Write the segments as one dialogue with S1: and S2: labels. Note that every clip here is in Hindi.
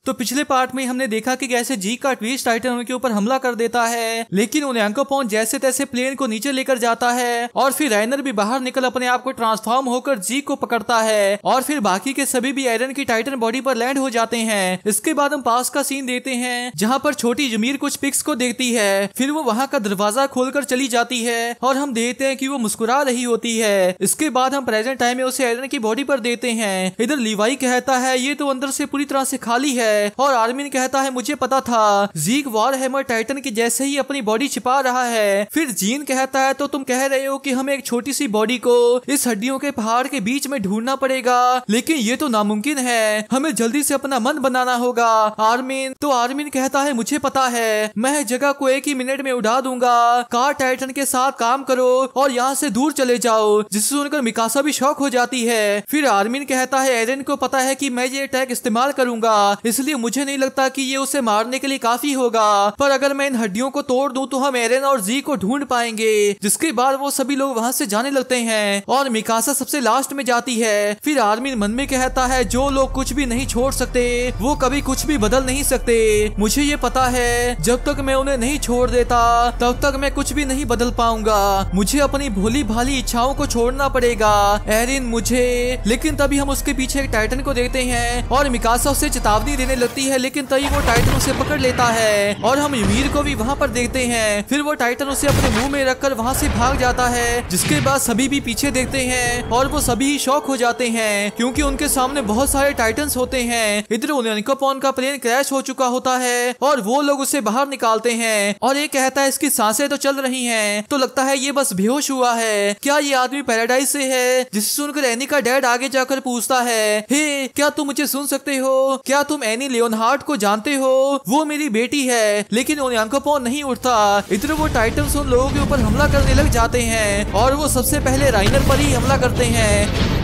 S1: तो पिछले पार्ट में हमने देखा कि कैसे जी का ट्विस्ट टाइटन उनके ऊपर हमला कर देता है, लेकिन ओनियांकोपॉन जैसे तैसे प्लेन को नीचे लेकर जाता है और फिर राइनर भी बाहर निकल अपने आप को ट्रांसफॉर्म होकर जी को पकड़ता है और फिर बाकी के सभी भी एरन की टाइटन बॉडी पर लैंड हो जाते हैं। इसके बाद हम पास का सीन देते हैं जहाँ पर छोटी जमीर कुछ पिक्स को देखती है, फिर वो वहाँ का दरवाजा खोलकर चली जाती है और हम देखते हैं कि वो मुस्कुरा रही होती है। इसके बाद हम प्रेजेंट टाइम में उसे एरन की बॉडी पर देते हैं। इधर लीवाई कहता है ये तो अंदर से पूरी तरह से खाली है और आर्मिन कहता है मुझे पता था, जीक वॉरहैमर टाइटन के जैसे ही अपनी बॉडी छिपा रहा है। फिर जीन कहता है तो तुम कह रहे हो कि हमें एक छोटी सी बॉडी को इस हड्डियों के पहाड़ के बीच में ढूंढना पड़ेगा, लेकिन ये तो नामुमकिन है, हमें जल्दी से अपना मन बनाना होगा। आर्मिन कहता है मुझे पता है, मैं जगह को एक ही मिनट में उड़ा दूंगा, कार टाइटन के साथ काम करो और यहाँ से दूर चले जाओ। जिससे सुनकर मिकासा भी शॉक हो जाती है। फिर आर्मिन कहता है एरन को पता है कि मैं ये अटैक इस्तेमाल करूंगा, इसलिए मुझे नहीं लगता कि ये उसे मारने के लिए काफी होगा, पर अगर मैं इन हड्डियों को तोड़ दूं तो हम एरन और जी को ढूंढ पाएंगे। जिसके बाद वो सभी लोग वहाँ से जाने लगते हैं और मिकासा सबसे लास्ट में जाती है। फिर आर्मिन मन में कहता है जो लोग कुछ भी नहीं छोड़ सकते वो कभी कुछ भी बदल नहीं सकते, मुझे ये पता है जब तक मैं उन्हें नहीं छोड़ देता तब तक मैं कुछ भी नहीं बदल पाऊंगा, मुझे अपनी भोली भाली इच्छाओं को छोड़ना पड़ेगा एरिन मुझे। लेकिन तभी हम उसके पीछे एक टाइटन को देखते हैं और मिकासा उसे चेतावनी देने लगती है, लेकिन तभी वो टाइटन उसे पकड़ लेता है और हम यूमीर को भी वहाँ पर देखते हैं। फिर वो टाइटन उसे अपने मुंह में रखकर वहाँ से भाग जाता है, जिसके बाद सभी भी पीछे देखते हैं और वो सभी शॉक हो जाते हैं क्योंकि उनके सामने बहुत सारे टाइटन्स होते हैं। इधर ओनियांकोपॉन का प्लेन क्रैश हो चुका होता है और वो लोग उसे बाहर निकालते हैं और ये कहता है इसकी सांसें तो चल रही हैं, तो लगता है ये बस बेहोश हुआ है, क्या ये आदमी पैराडाइज से है। जिसे सुनकर एनी का डैड आगे जाकर पूछता है हे क्या तुम मुझे सुन सकते हो, क्या तुम एनी लियोनहार्ड को जानते हो, वो मेरी बेटी है। लेकिन ओनियांकोपॉन नहीं उठता। इधर वो टाइटन्स उन लोगों के ऊपर हमला करने लग जाते हैं और वो सबसे पहले राइनर पर ही हमला करते हैं।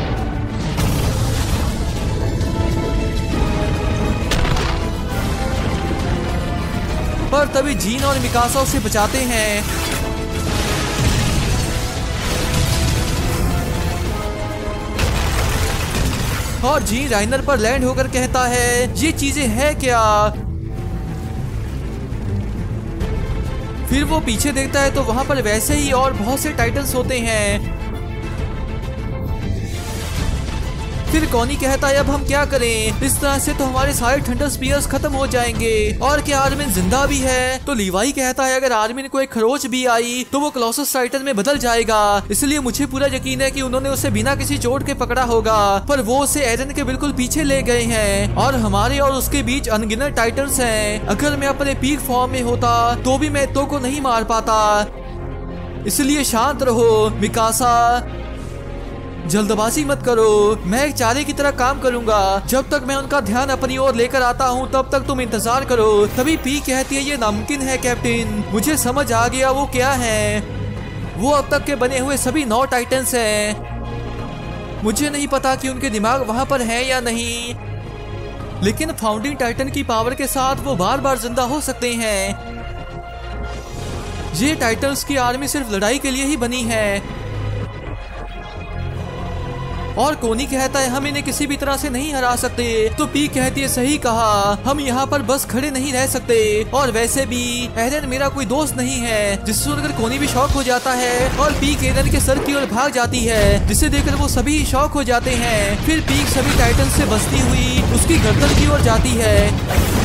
S1: पर तभी जीन और मिकासा उसे बचाते हैं। और जीन राइनर पर लैंड होकर कहता है ये चीजें है क्या। फिर वो पीछे देखता है तो वहां पर वैसे ही और बहुत से टाइटन्स होते हैं। फिर कॉनी कहता है अब हम क्या करें, इस तरह से तो हमारे सारे थंडर स्पीयर्स खत्म हो जाएंगे और क्या आर्मिन जिंदा भी है। तो लीवाई कहता है अगर आर्मिन को एक खरोच भी आई तो वो क्लोसस टाइटन में बदल जाएगा, इसलिए मुझे पूरा यकीन है कि उन्होंने उसे बिना किसी चोट के पकड़ा होगा, पर वो उसे एरन के बिल्कुल पीछे ले गए हैं और हमारे और उसके बीच अनगिनत टाइटन्स हैं। अगर मैं अपने पीक फॉर्म में होता तो भी मैं तो को नहीं मार पाता, इसलिए शांत रहो मिकासा, जल्दबाजी मत करो, मैं एक चारे की तरह काम करूंगा, जब तक मैं उनका ध्यान अपनी ओर लेकर आता हूँ तब तक तुम इंतजार करो। तभी पी कहती है ये नामुमकिन है कैप्टन, मुझे समझ आ गया वो क्या है, वो अब तक के बने हुए सभी 9 टाइटन्स हैं। मुझे नहीं पता कि उनके दिमाग वहां पर हैं या नहीं, लेकिन फाउंडिंग टाइटन की पावर के साथ वो बार बार जिंदा हो सकते हैं। ये टाइटन्स की आर्मी सिर्फ लड़ाई के लिए ही बनी है। और कोनी कहता है हम इन्हें किसी भी तरह से नहीं हरा सकते। तो पी कहती है सही कहा, हम यहाँ पर बस खड़े नहीं रह सकते, और वैसे भी एरन मेरा कोई दोस्त नहीं है। जिससे सुनकर कोनी भी शॉक हो जाता है और पीक एरन के सर की ओर भाग जाती है, जिसे देखकर वो सभी शॉक हो जाते हैं। फिर पीक सभी टाइटन से बचती हुई उसकी गर्दन की ओर जाती है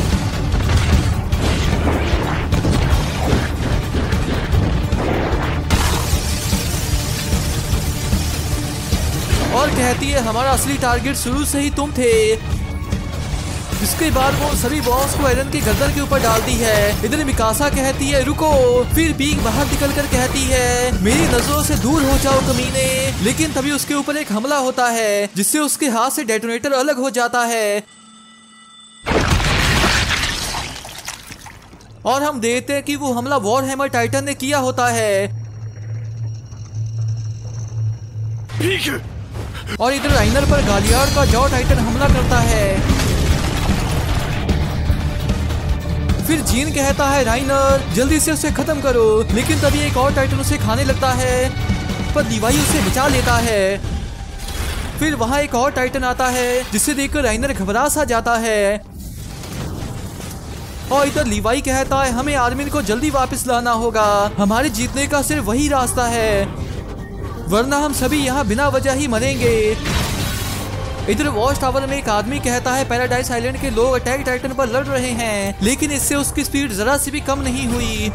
S1: और कहती है हमारा असली टारगेट शुरू से ही तुम थे। इसके बाद वो सभी बॉम्ब्स को एरन की गर्दन के ऊपर डालती है। इधर मिकासा कहती है रुको, फिर पीक बाहर निकलकर कहती है मेरी नजरों से दूर हो जाओ कमीने। लेकिन तभी उसके ऊपर एक हमला होता है जिससे उसके हाथ से डेटोनेटर अलग हो जाता है और हम देखते हैं कि वो हमला वॉरहैमर टाइटन ने किया होता है। और इधर राइनर पर गालियार्ड का जॉ टाइटन हमला करता है। फिर जीन कहता है राइनर जल्दी से उसे खत्म करो, लेकिन तभी एक और टाइटन उसे खाने लगता है, पर लीवाई उसे बचा लेता है। फिर वहां एक और टाइटन आता है जिसे देखकर राइनर घबरा सा जाता है। और इधर लीवाई कहता है हमें आर्मिन को जल्दी वापस लाना होगा, हमारे जीतने का सिर्फ वही रास्ता है, वरना हम सभी यहाँ बिना वजह ही मरेंगे। इधर वॉच टावर में एक आदमी कहता है पैराडाइज आइलैंड के लोग अटैक टाइटन पर लड़ रहे हैं, लेकिन इससे उसकी स्पीड जरा सी भी कम नहीं हुई।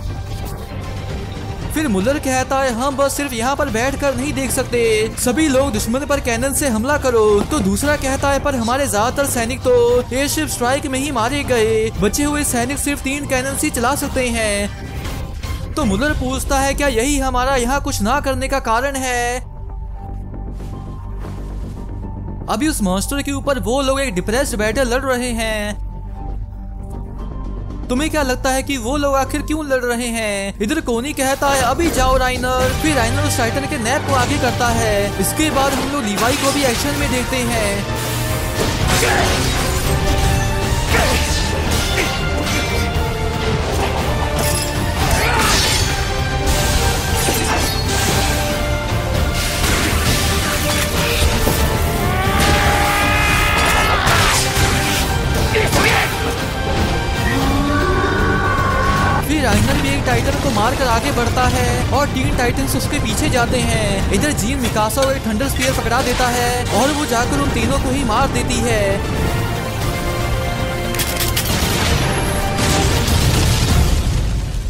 S1: फिर मुलर कहता है हम बस सिर्फ यहाँ पर बैठकर नहीं देख सकते, सभी लोग दुश्मन पर कैनन से हमला करो। तो दूसरा कहता है पर हमारे ज्यादातर सैनिक तो एयरशिप स्ट्राइक में ही मारे गए, बचे हुए सैनिक सिर्फ 3 कैनन ही चला सकते हैं। तो मुलर पूछता है क्या यही हमारा यहाँ कुछ ना करने का कारण है। अभी उस मॉन्स्टर के ऊपर वो लोग एक डिप्रेस्ड बैटल लड़ रहे हैं। तुम्हें क्या लगता है कि वो लोग आखिर क्यों लड़ रहे हैं? इधर कोनी कहता है अभी जाओ राइनर। फिर राइनर उस टाइटन के नैप को आगे करता है। इसके बाद हम लोग लीवाई को भी एक्शन में देखते हैं। राइनर भी एक टाइटन को मारकर आगे बढ़ता है और 3 टाइटन्स उसके पीछे जाते हैं। इधर जीन मिकासा और एक थंडर स्पीयर पकड़ा देता है और वो जाकर उन तीनों को ही मार देती है।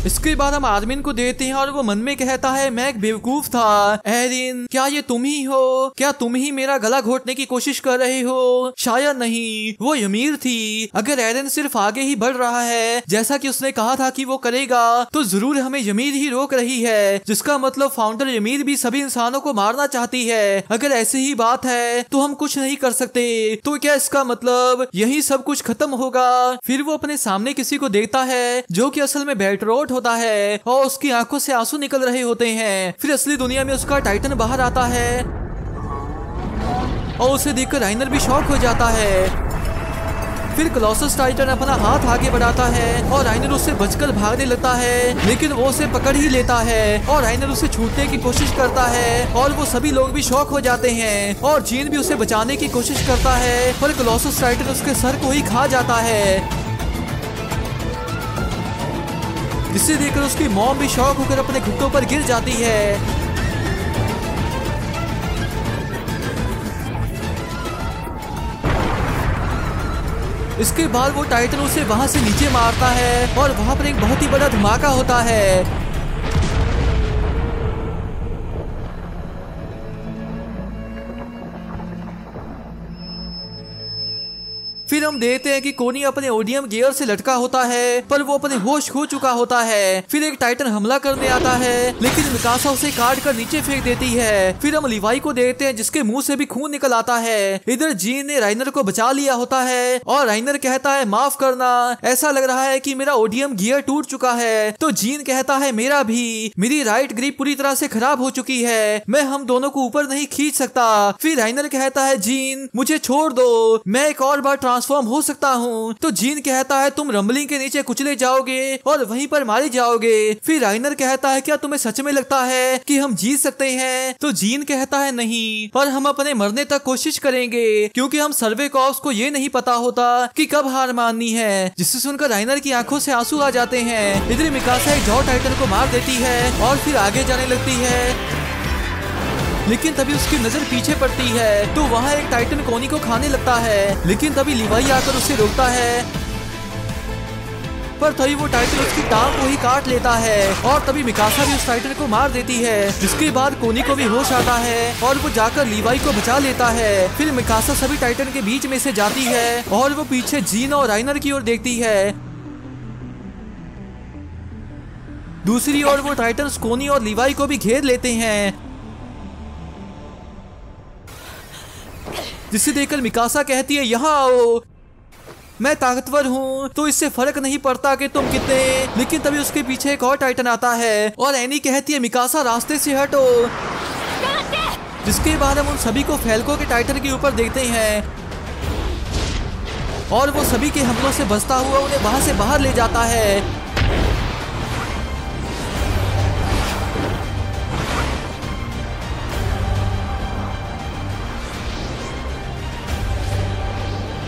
S1: इसके बाद हम आर्मिन को देते हैं और वो मन में कहता है मैं एक बेवकूफ था। एरिन क्या ये तुम ही हो? क्या तुम ही मेरा गला घोटने की कोशिश कर रहे हो? शायद नहीं, वो ymir थी। अगर एरिन सिर्फ आगे ही बढ़ रहा है जैसा कि उसने कहा था कि वो करेगा, तो जरूर हमें ymir ही रोक रही है, जिसका मतलब फाउंडर ymir भी सभी इंसानों को मारना चाहती है। अगर ऐसी ही बात है तो हम कुछ नहीं कर सकते। तो क्या इसका मतलब यही सब कुछ खत्म होगा? फिर वो अपने सामने किसी को देखता है जो कि असल में बेल्ट्रोट होता है और उसकी आंखों से आंसू निकल रहे होते हैं। फिर असली दुनिया में उसका टाइटन बाहर आता है और उसे देखकर राइनर भी शॉक हो जाता है। फिर कॉलोसस टाइटन अपना हाथ आगे बढ़ाता है और राइनर उससे बचकर भागने लगता है, लेकिन वो उसे पकड़ ही लेता है और राइनर उसे छूटने की कोशिश करता है और वो सभी लोग भी शॉक हो जाते हैं और जीन भी उसे बचाने की कोशिश करता है, पर कॉलोसस टाइटन उसके सर को ही खा जाता है, जिसे देखकर उसकी मॉम भी शॉक होकर अपने घुटनों पर गिर जाती है। इसके बाद वो टाइटन उसे वहां से नीचे मारता है और वहां पर एक बहुत ही बड़ा धमाका होता है। फिर हम देखते हैं कि कोनी अपने ओडियम गियर से लटका होता है, पर वो अपने होश खो चुका होता है। फिर एक टाइटन हमला करने आता है, लेकिन मिकासा उसे काट कर नीचे फेंक देती है। फिर हम लीवाई को देखते हैं जिसके मुंह से भी खून निकल आता है। इधर जीन ने राइनर को बचा लिया होता है और राइनर कहता है माफ करना, ऐसा लग रहा है कि मेरा ओडियम गियर टूट चुका है। तो जीन कहता है मेरा भी, मेरी राइट ग्रिप पूरी तरह से खराब हो चुकी है, मैं हम दोनों को ऊपर नहीं खींच सकता। फिर राइनर कहता है जीन मुझे छोड़ दो, मैं एक और बार ट्रांसफॉर्म हो सकता हूँ। तो जीन कहता है तुम रंबलिंग के नीचे कुचले जाओगे और वहीं पर मारे जाओगे। फिर राइनर कहता है क्या तुम्हें सच में लगता है कि हम जीत सकते हैं? तो जीन कहता है नहीं, पर हम अपने मरने तक कोशिश करेंगे, क्योंकि हम सर्वे कॉर्प्स को ये नहीं पता होता कि कब हार माननी है। जिससे सुनकर राइनर की आंखों से आंसू आ जाते हैं। इधर मिकासा एक जॉ टाइटन को मार देती है और फिर आगे जाने लगती है, लेकिन तभी उसकी नजर पीछे पड़ती है तो वहाँ एक टाइटन कोनी को खाने लगता है, लेकिन तभी लीवाई आकर उसे रोकता है, पर तभी वो टाइटन उसकी टांग को ही काट लेता है और तभी मिकासा भी उस टाइटन को मार देती है। जिसके बाद कोनी को भी होश आता है और वो जाकर लीवाई को बचा लेता है। फिर मिकासा सभी टाइटन के बीच में से जाती है और वो पीछे जीन और राइनर की ओर देखती है। दूसरी ओर वो टाइटन कोनी और लीवाई को भी घेर लेते हैं, जिसे देखकर मिकासा कहती है यहाँ आओ, मैं ताकतवर हूँ तो इससे फर्क नहीं पड़ता कि तुम कितने। लेकिन तभी उसके पीछे एक और टाइटन आता है और एनी कहती है मिकासा रास्ते से हटो। जिसके बाद हम उन सभी को फैल्को के टाइटन के ऊपर देखते हैं और वो सभी के हमलों से बचता हुआ उन्हें वहां से बाहर ले जाता है।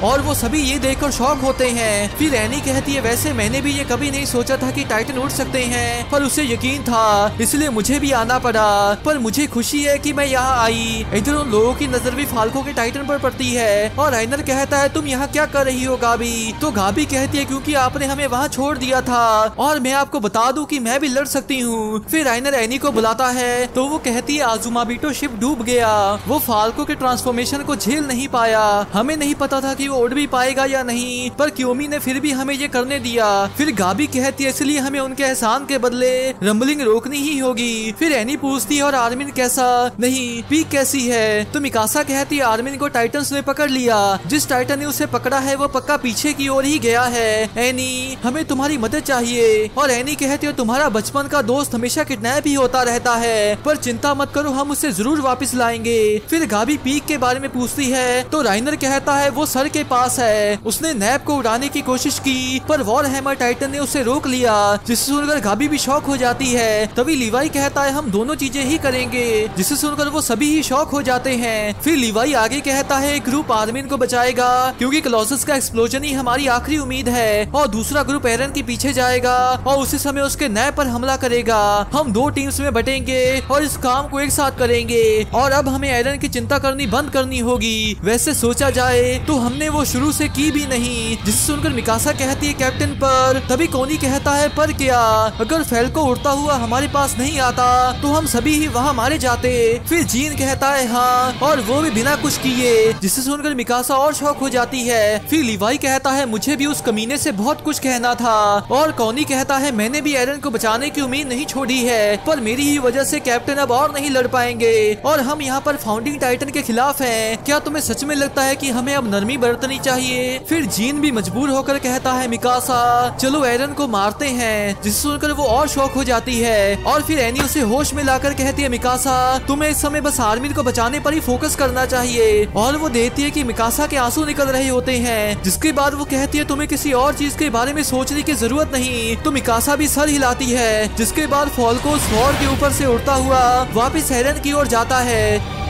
S1: और वो सभी ये देखकर शॉक होते हैं। फिर एनी कहती है वैसे मैंने भी ये कभी नहीं सोचा था कि टाइटन उड़ सकते हैं, पर उसे यकीन था इसलिए मुझे भी आना पड़ा। पर मुझे खुशी है कि मैं यहाँ आई। इधर उन लोगों की नजर भी फाल्को के टाइटन पर पड़ती है और राइनर कहता है तुम यहाँ क्या कर रही हो गाबी? तो गाबी कहती है क्योंकि आपने हमें वहाँ छोड़ दिया था और मैं आपको बता दूं कि मैं भी लड़ सकती हूँ। फिर राइनर एनी को बुलाता है तो वो कहती है आजुमाबिटो शिप डूब गया। वो फाल्को के ट्रांसफॉर्मेशन को झेल नहीं पाया। हमें नहीं पता था कि वो उड़ भी पाएगा या नहीं, पर क्योमी ने फिर भी हमें ये करने दिया। फिर गाबी कहती है इसलिए हमें उनके एहसान के बदले रंबलिंग रोकनी ही होगी। फिर एनी पूछती है और आर्मिन कैसा? नहीं, पीक कैसी है? तो मिकासा कहती है आर्मिन को टाइटन्स ने पकड़ लिया। जिस टाइटन ने उसे पकड़ा है वो पक्का पीछे की ओर ही गया है। एनी हमें तुम्हारी मदद चाहिए। और एनी कहती है तुम्हारा बचपन का दोस्त हमेशा किडनैप ही होता रहता है, पर चिंता मत करो हम उसे जरूर वापस लाएंगे। फिर गाबी पीक के बारे में पूछती है तो राइनर कहता है वो सर के पास है। उसने नैप को उड़ाने की कोशिश की पर वॉर हैमर टाइटन ने उसे रोक लिया, जिसे सुनकर गाबी भी शॉक हो जाती है। तभी लीवाई कहता है हम दोनों चीजें ही करेंगे, जिसे सुनकर वो सभी ही शॉक हो जाते हैं। फिर लीवाई आगे कहता है एक ग्रुप आर्मिन को बचाएगा क्योंकि कॉलोसस का एक्सप्लोजन ही हमारी आखिरी उम्मीद है, और दूसरा ग्रुप एरन के पीछे जाएगा और उसी समय उसके नैप पर हमला करेगा। हम दो टीम्स में बटेंगे और इस काम को एक साथ करेंगे, और अब हमें एरन की चिंता करनी बंद करनी होगी। वैसे सोचा जाए तो हमने वो शुरू से की भी नहीं, जिसे सुनकर मिकासा कहती है कैप्टन पर। तभी कोनी कहता है पर क्या? अगर फैल्को उड़ता हुआ हमारे पास नहीं आता तो हम सभी ही वहाँ मारे जाते। फिर जीन कहता है हाँ, और वो भी बिना कुछ किए, जिसे सुनकर मिकासा और शौक हो जाती है। फिर लीवाई कहता है मुझे भी उस कमीने से बहुत कुछ कहना था, और कोनी कहता है मैंने भी एरन को बचाने की उम्मीद नहीं छोड़ी है, पर मेरी ही वजह से कैप्टन अब और नहीं लड़ पाएंगे और हम यहाँ पर फाउंडिंग टाइटन के खिलाफ हैं। क्या तुम्हें सच में लगता है कि हमें अब नरमी बरतनी चाहिए? फिर जीन भी मजबूर होकर कहता है मिकासा चलो एरन को मारते हैं, जिसे सुनकर वो और शौक हो जाती है। और फिर एनी उसे होश में लाकर कहती है मिकासा तुम्हें इस समय बस आर्मिन को बचाने पर ही फोकस करना चाहिए। और वो देती है कि मिकासा के आंसू निकल रहे होते हैं, जिसके बाद वो कहती है तुम्हें किसी और चीज के बारे में सोचने की जरूरत नहीं। तो मिकासा भी सर हिलाती है, जिसके बाद फाल्को स्वॉर्ड के ऊपर से उड़ता हुआ वापिस एरन की ओर जाता है।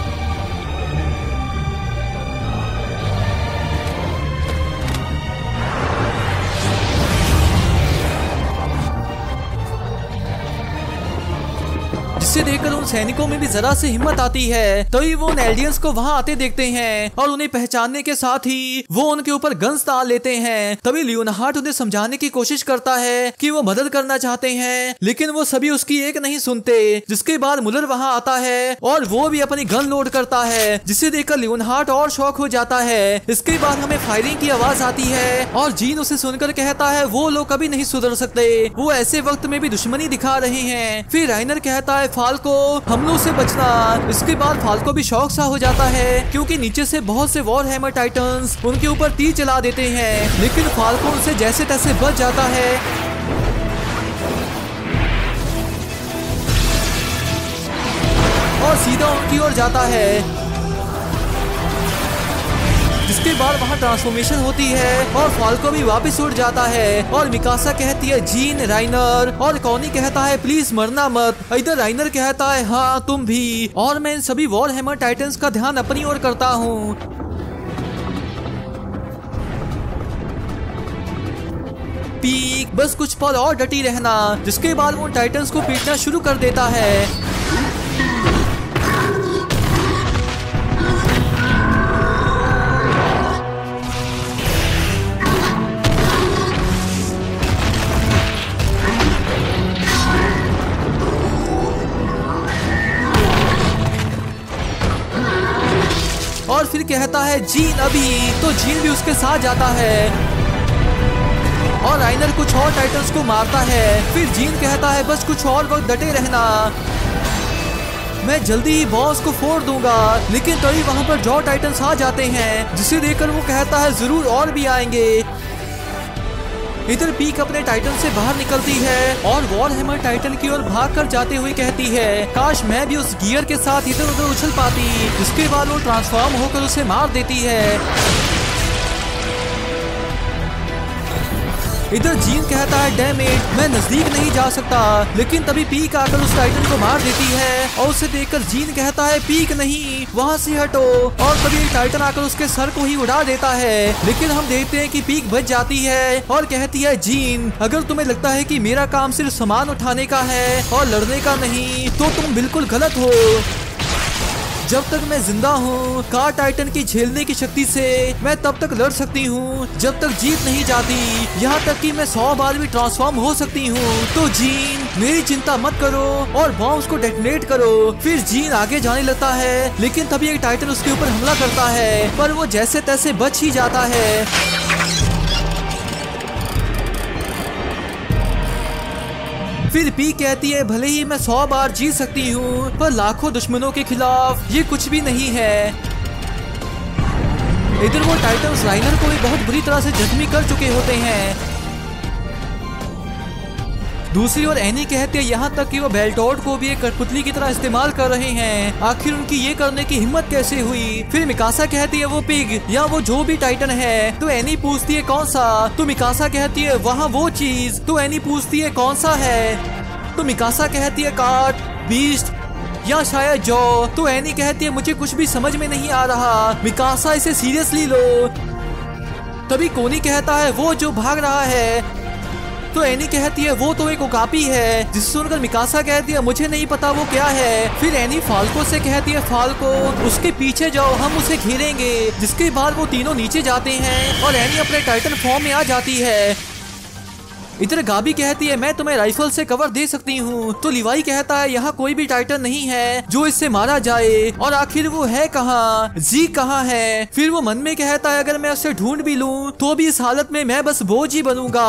S1: जिसे देखकर उन सैनिकों में भी जरा से हिम्मत आती है। तभी वो उन एल्डियंस को वहां आते देखते हैं और उन्हें पहचानने के साथ ही वो उनके ऊपर गन्स तान लेते हैं। तभी लियोनहार्ड उन्हें समझाने की कोशिश करता है कि वो मदद करना चाहते हैं, लेकिन वो सभी उसकी एक नहीं सुनते। जिसके बाद मुलर वहां आता है और वो भी अपनी गन लोड करता है, जिसे देखकर लियोनहार्ड और शॉक हो जाता है। इसके बाद हमें फायरिंग की आवाज आती है और जीन उसे सुनकर कहता है वो लोग कभी नहीं सुधर सकते, वो ऐसे वक्त में भी दुश्मनी दिखा रहे हैं। फिर राइनर कहता है फाल्को हम लोग से बचना। इसके बाद फाल्को भी शौक सा हो जाता है क्योंकि नीचे से बहुत से वॉर हैमर टाइटन्स उनके ऊपर तीर चला देते हैं, लेकिन फाल्को उनसे जैसे तैसे बच जाता है और सीधा उनकी ओर जाता है। जिसके बाद वहाँ ट्रांसफॉर्मेशन होती है और फाल्को भी वापस उड़ जाता है। और मिकासा कहती है जीन राइनर, और कोनी कहता है प्लीज मरना मत। इधर राइनर कहता है हाँ तुम भी, और मैं इन सभी वॉर हैमर टाइटन्स का ध्यान अपनी ओर करता हूँ। पीक बस कुछ पल और डटी रहना। जिसके बाद वो टाइटन्स को पीटना शुरू कर देता है। और फिर कहता है जीन अभी, तो जीन भी उसके साथ जाता है और राइनर कुछ और टाइटन्स को मारता है। फिर जीन कहता है बस कुछ और वक्त डटे रहना, मैं जल्दी ही बॉस को फोड़ दूंगा। लेकिन तभी वहां पर जॉ टाइटन्स आ जाते हैं, जिसे देखकर वो कहता है जरूर और भी आएंगे। इधर पीक अपने टाइटन से बाहर निकलती है और वॉर हैमर टाइटन की ओर भागकर जाते हुए कहती है काश मैं भी उस गियर के साथ इधर उधर उछल पाती। जिसके बाद वो ट्रांसफॉर्म होकर उसे मार देती है। इधर जीन कहता है डैम इट, मैं नजदीक नहीं जा सकता, लेकिन तभी पीक आकर उस टाइटन को मार देती है और उसे देखकर जीन कहता है पीक नहीं, वहाँ से हटो। और तभी एक टाइटन आकर उसके सर को ही उड़ा देता है, लेकिन हम देखते हैं कि पीक बच जाती है और कहती है जीन अगर तुम्हें लगता है कि मेरा काम सिर्फ सामान उठाने का है और लड़ने का नहीं तो तुम बिल्कुल गलत हो। जब तक मैं जिंदा हूँ कार टाइटन की झेलने की शक्ति से मैं तब तक लड़ सकती हूँ जब तक जीत नहीं जाती, यहाँ तक कि मैं 100 बार भी ट्रांसफॉर्म हो सकती हूँ। तो जीन मेरी चिंता मत करो और बॉम्ब्स को डेटोनेट करो। फिर जीन आगे जाने लगता है, लेकिन तभी एक टाइटन उसके ऊपर हमला करता है, पर वो जैसे तैसे बच ही जाता है। फिर पी कहती है भले ही मैं 100 बार जीत सकती हूँ पर लाखों दुश्मनों के खिलाफ ये कुछ भी नहीं है। इधर वो टाइटन्स राइनर को भी बहुत बुरी तरह से जख्मी कर चुके होते हैं। दूसरी ओर एनी कहती है यहाँ तक कि वो बेल्टोड को भी एक कठपुतली की तरह इस्तेमाल कर रहे हैं, आखिर उनकी ये करने की हिम्मत कैसे हुई। फिर मिकासा कहती है वो पिग या वो जो भी टाइटन है। तो एनी पूछती है कौन सा, तो मिकासा कहती है वहाँ वो चीज। तो एनी पूछती है कौन सा है, तो मिकासा कहती है कार्ट, बीस्ट या शायद जो। तो एनी कहती है मुझे कुछ भी समझ में नहीं आ रहा, मिकासा इसे सीरियसली लो। तभी कोनी कहता है वो जो भाग रहा है। तो एनी कहती है वो तो एक ओकापी है, जिसे सुनकर मिकासा कहती है मुझे नहीं पता वो क्या है। फिर एनी फाल्को से कहती है फाल्को उसके पीछे जाओ हम उसे घेरेंगे। जिसके बाद वो तीनों नीचे जाते हैं और एनी अपने टाइटन फॉर्म में आ जाती है। इधर गाबी कहती है मैं तुम्हें राइफल से कवर दे सकती हूँ। तो लिवाई कहता है यहाँ कोई भी टाइटन नहीं है जो इससे मारा जाए, और आखिर वो है कहाँ, जी कहाँ है। फिर वो मन में कहता है अगर मैं उसे ढूंढ भी लूँ तो भी इस हालत में मैं बस बोझ ही बनूंगा।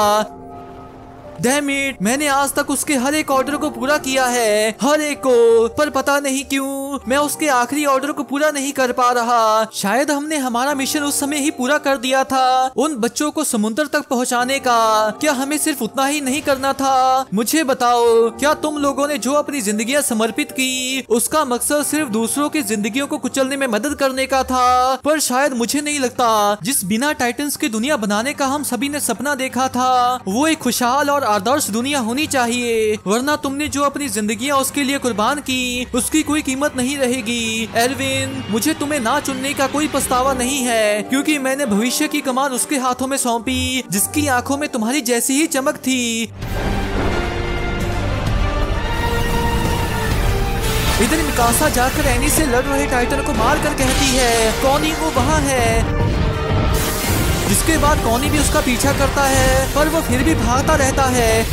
S1: डैम इट, मैंने आज तक उसके हर एक ऑर्डर को पूरा किया है, हर एक को, पर पता नहीं क्यों मैं उसके आखिरी ऑर्डर को पूरा नहीं कर पा रहा। शायद हमने हमारा मिशन उस समय ही पूरा कर दिया था, उन बच्चों को समुद्र तक पहुंचाने का। क्या हमें सिर्फ उतना ही नहीं करना था? मुझे बताओ, क्या तुम लोगों ने जो अपनी जिंदगियां समर्पित की उसका मकसद सिर्फ दूसरों की जिंदगियों को कुचलने में मदद करने का था? पर शायद मुझे नहीं लगता। जिस बिना टाइटन्स की दुनिया बनाने का हम सभी ने सपना देखा था वो एक खुशहाल और आदर्श दुनिया होनी चाहिए, वरना तुमने जो अपनी जिंदगियां उसके लिए कुर्बान की उसकी कोई कीमत नहीं रहेगी। एल्विन, मुझे तुम्हें ना चुनने का कोई पछतावा नहीं है, क्योंकि मैंने भविष्य की कमान उसके हाथों में सौंपी जिसकी आंखों में तुम्हारी जैसी ही चमक थी। इधर मिकासा जाकर एनी से लड़ रहे टाइटन को मार कर कहती है कौनी वो वहाँ है। जिसके बाद कौनी भी उसका पीछा करता है, पर वो फिर भी भागता रहता है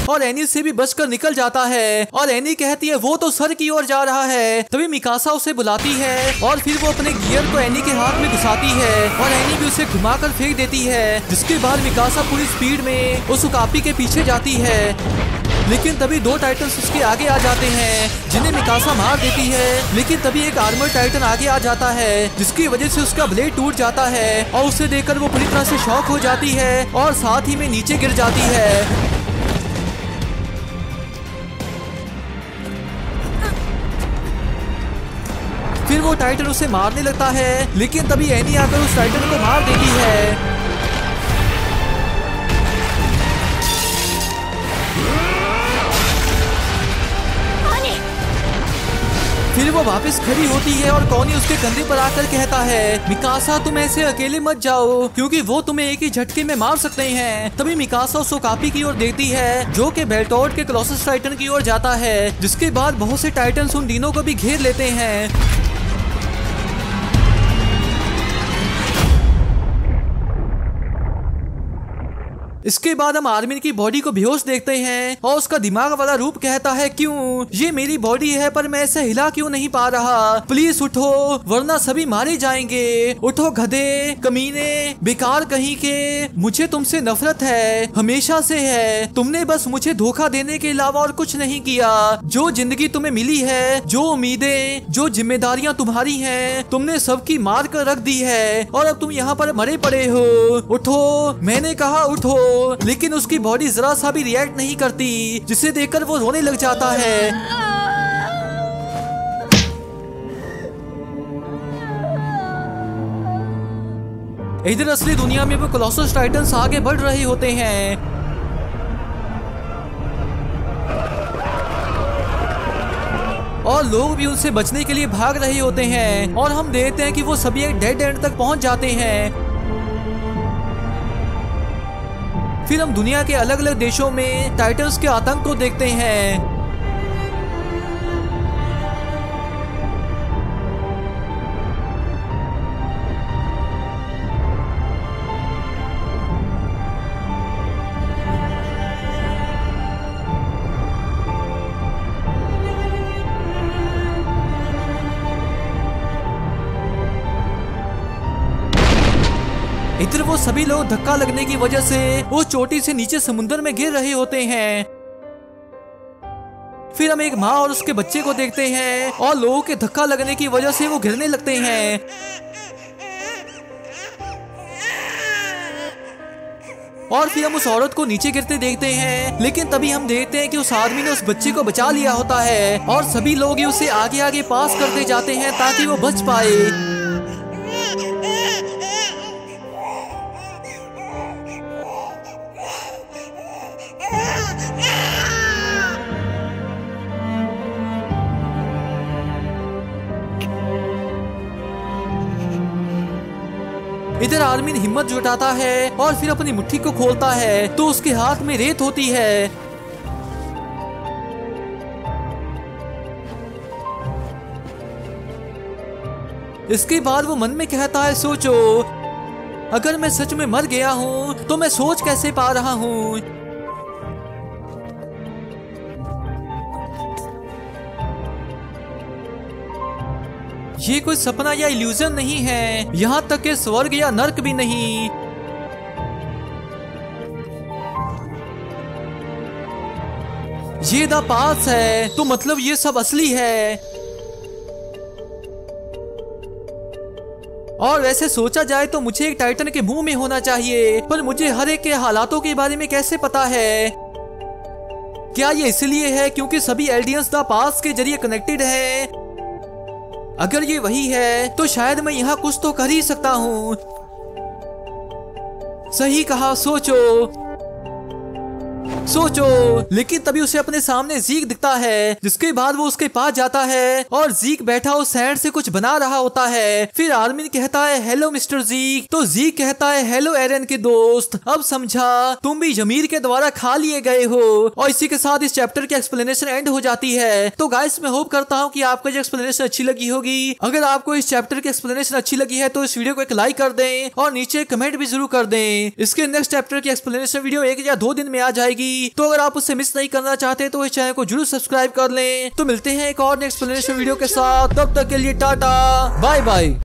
S1: और एनी से भी बचकर निकल जाता है। और एनी कहती है वो तो सर की ओर जा रहा है। तभी मिकासा उसे बुलाती है और फिर वो अपने गियर को एनी के हाथ में घुसाती है और एनी भी उसे घुमाकर फेंक देती है। जिसके बाद मिकासा पूरी स्पीड में उस कापी के पीछे जाती है, लेकिन तभी दो टाइटन्स उसके आगे आ जाते हैं जिन्हें मिकासा मार देती है। लेकिन तभी एक आर्मर टाइटन आगे आ जाता है जिसकी वजह से उसका ब्लेड टूट जाता है और उसे देखकर वो पूरी तरह से शॉक हो जाती है और साथ ही में नीचे गिर जाती है। फिर वो टाइटन उसे मारने लगता है, लेकिन तभी एनी आकर उस टाइटन को मार देती है। फिर वो वापस खड़ी होती है और कौनी उसके कंधे पर आकर कहता है मिकासा तुम ऐसे अकेले मत जाओ, क्योंकि वो तुम्हें एक ही झटके में मार सकते हैं। तभी मिकासा उस ओकापी की ओर देखती है जो कि बेल्टोड के क्लोसेस्ट टाइटन की ओर जाता है। जिसके बाद बहुत से टाइटन्स उन तीनों को भी घेर लेते हैं। इसके बाद हम आर्मिन की बॉडी को बेहोश देखते हैं और उसका दिमाग वाला रूप कहता है क्यों ये मेरी बॉडी है पर मैं ऐसे हिला क्यों नहीं पा रहा, प्लीज उठो वरना सभी मारे जाएंगे। उठो गधे, कमीने, बेकार कहीं के, मुझे तुमसे नफरत है, हमेशा से है। तुमने बस मुझे धोखा देने के अलावा और कुछ नहीं किया। जो जिंदगी तुम्हें मिली है, जो उम्मीदें, जो जिम्मेदारियां तुम्हारी हैं, तुमने सबकी मार कर रख दी है और अब तुम यहाँ पर मरे पड़े हो। उठो, मैंने कहा उठो। लेकिन उसकी बॉडी जरा सा भी रिएक्ट नहीं करती, जिसे देखकर वो रोने लग जाता है। इधर असली दुनिया में वो कोलोसस टाइटन्स आगे बढ़ रहे होते हैं। और लोग भी उनसे बचने के लिए भाग रहे होते हैं और हम देखते हैं कि वो सभी एक डेड एंड तक पहुंच जाते हैं। फिर हम दुनिया के अलग अलग देशों में टाइटन्स के आतंक को देखते हैं। इधर वो सभी लोग धक्का लगने की वजह से वो चोटी से नीचे समुद्र में गिर रहे होते हैं। फिर हम एक माँ और उसके बच्चे को देखते हैं और लोगों के धक्का लगने की वजह से वो गिरने लगते हैं। और फिर हम उस औरत को नीचे गिरते देखते हैं, लेकिन तभी हम देखते हैं कि उस आदमी ने उस बच्चे को बचा लिया होता है और सभी लोग उसे आगे आगे पास करते जाते हैं ताकि वो बच पाए। इधर आर्मिन हिम्मत जुटाता है और फिर अपनी मुट्ठी को खोलता है तो उसके हाथ में रेत होती है। इसके बाद वो मन में कहता है, सोचो अगर मैं सच में मर गया हूँ तो मैं सोच कैसे पा रहा हूँ। ये कोई सपना या इल्यूजन नहीं है, यहाँ तक कि स्वर्ग या नर्क भी नहीं। ये द पास है तो मतलब ये सब असली है। और वैसे सोचा जाए तो मुझे एक टाइटन के मुंह में होना चाहिए, पर मुझे हर एक के हालातों के बारे में कैसे पता है? क्या ये इसलिए है क्योंकि सभी एल्डियंस द पास के जरिए कनेक्टेड है? अगर ये वही है तो शायद मैं यहाँ कुछ तो कर ही सकता हूँ। सही कहा, सोचो सोचो। लेकिन तभी उसे अपने सामने जीक दिखता है, जिसके बाद वो उसके पास जाता है और जीक बैठा उस सैंड से कुछ बना रहा होता है। फिर आर्मिन कहता है, हेलो मिस्टर जीक। तो जीक कहता है, हेलो एरन के दोस्त, अब समझा तुम भी ज़मीर के द्वारा खा लिए गए हो। और इसी के साथ इस चैप्टर की एक्सप्लेनेशन एंड हो जाती है। तो गाइस मैं होप करता हूँ कि आपको ये एक्सप्लेनेशन अच्छी लगी होगी। अगर आपको इस चैप्टर की एक्सप्लेनेशन अच्छी लगी है तो इस वीडियो को एक लाइक कर दें और नीचे कमेंट भी जरूर कर दें। इसके नेक्स्ट चैप्टर की एक्सप्लेनेशन वीडियो 1 या 2 दिन में आ जाएगी, तो अगर आप उसे मिस नहीं करना चाहते तो इस चैनल को जरूर सब्सक्राइब कर लें। तो मिलते हैं एक और नेक्स्ट एक्सप्लेनेशन वीडियो के साथ, तब तक के लिए टाटा बाय बाय।